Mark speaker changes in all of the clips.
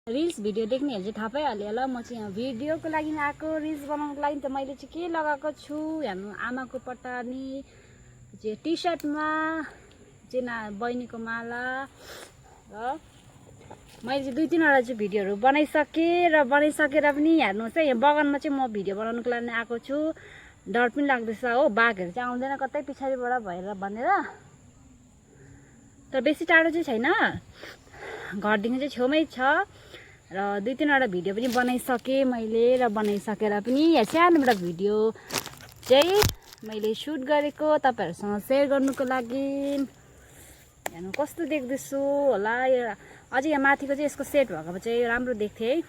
Speaker 1: reels video देख्नेहरु चाहिँ थाहा पाइहाल्यो होला म चाहिँ यहाँ भिडियोको लागि आएको रिल्स बनाउनको लागि त मैले चाहिँ के लगाएको छु हेर्नु आमाको पटानी चाहिँ टी-शर्टमा चाहिँ बहिनीको माला र मैले चाहिँ 2-3 वटा चाहिँ भिडियोहरु बनाइसकेर पनि हेर्नुस् है यहाँ बगानमा चाहिँ म भिडियो बनाउनको लागि आएको छु डर पनि लाग्दैछ हो बाघहरु चाहिँ आउँदैन कतै पिछाडीबाट भएर भनेर तर बेसी टाढो चाहिँ छैन घरदेखि चाहिँ छेउमै छ र 2-3 वटा भिडियो पनि बनाइसके मैले र बनाइसकेर पनि यहाँ सानोबाट भिडियो चाहिँ मैले सुट गरेको तपाईहरुसँग शेयर गर्नुको लागि हेर्नु कस्तो देख्दैछु होला अझै यहाँ माथिको चाहिँ यसको सेट भएको चाहिँ राम्रो देख्थे है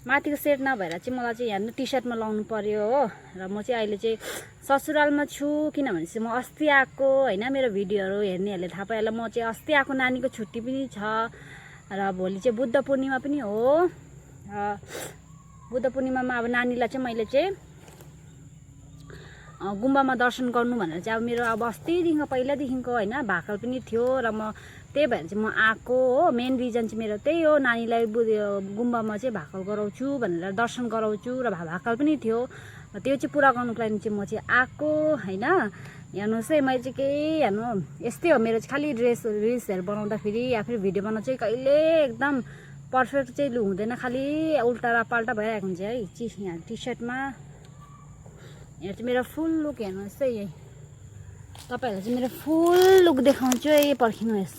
Speaker 1: माथिको सेट नभएर चाहिँ मलाई चाहिँ हेर्नु टी-शर्टमा लाउनु पर्यो हो र म चाहिँ अहिले चाहिँ ससुरालमा छु किनभने चाहिँ म अस्ति आएको हैन मेरो भिडियोहरु हेर्नेहरुले थाहा पाएला म चाहिँ अस्ति आएको नानीको छुट्टी पनि छ र भोलि चाहिँ बुद्ध पूर्णिमा पनि हो बुद्ध पूर्णिमामा अब नानीलाई चाहिँ मैले चाहिँ गुम्बामा दर्शन गर्नु भनेर चाहिँ अब मेरो अब अस्तिदेखिको पहिलादेखिको हैन भाकल पनि थियो र म त्यही भएर चाहिँ म आएको हो मेन रिजन चाहिँ मेरो त्यही हो नानीलाई गुम्बामा चाहिँ भाकल गराउँछु भनेर दर्शन गराउँछु र भाकल पनि थियो र त्यो चाहिँ पुरा गर्नुको लागि चाहिँ म चाहिँ आएको हैन हेर्नुस् है मैले चाहिँ केही हेर्नु यस्तै हो मेरो चाहिँ खालि रिल्सहरु बनाउँदाखेरि या फिर भिडियो बनाउन चाहिँ कहिले एकदम पर्फेक्ट चाहिँ हुँदैन खालि उल्टा र पाल्टा भइरहेको हुन्छ है यहाँ टी-शर्टमा यहाँ चाहिँ मेरो फुल लुक हेर्नुहोस् है यही तपाईहरुलाई चाहिँ मेरो फुल लुक देखाउँछु है पर्खिनुहोस्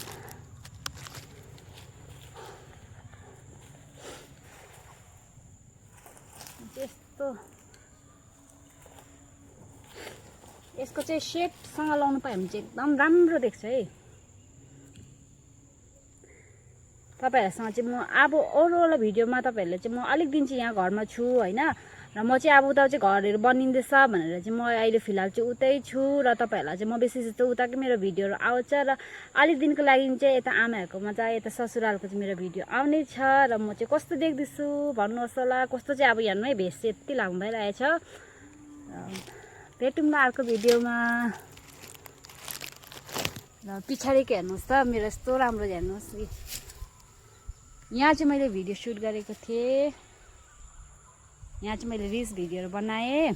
Speaker 1: यस्तो यसको चाहिँ सेटसँग लाउनु पायो भने चाहिँ एकदम राम्रो देख्छ है तपाईहरुसँग चाहिँ म अब अरूवाला भिडियोमा तपाईहरुले चाहिँ म अलिक दिन चाहिँ यहाँ घरमा छु हैन र म चाहिँ अब उता चाहिँ घरहरु बनिँदैछ भनेर चाहिँ म अहिले फिलहाल चाहिँ उतै छु र तपाईहरुलाई चाहिँ म बेसी जस्तो उताकै मेरो भिडियोहरु आउँछ र अलिक दिनको लागि चाहिँ यता आमाहरुकोमा चाहिँ यता ससुरालको चाहिँ मेरो भिडियो आउने छ र म चाहिँ कस्तो देख्दैछु भन्नुहोस् होला कस्तो चाहिँ अब हेर्नु है भेष चाहिँ यति लामो भइरहेछ भेटौँला अर्को भिडियोमा र पछाडिको हेर्नुहोस् त मेरो यस्तो राम्रो हेर्नुहोस् यहाँ चाहिँ मैले भिडियो सुट गरेको थिएँ यहाँ चाहिँ मैले रिल्स भिडियोहरु बनाएँ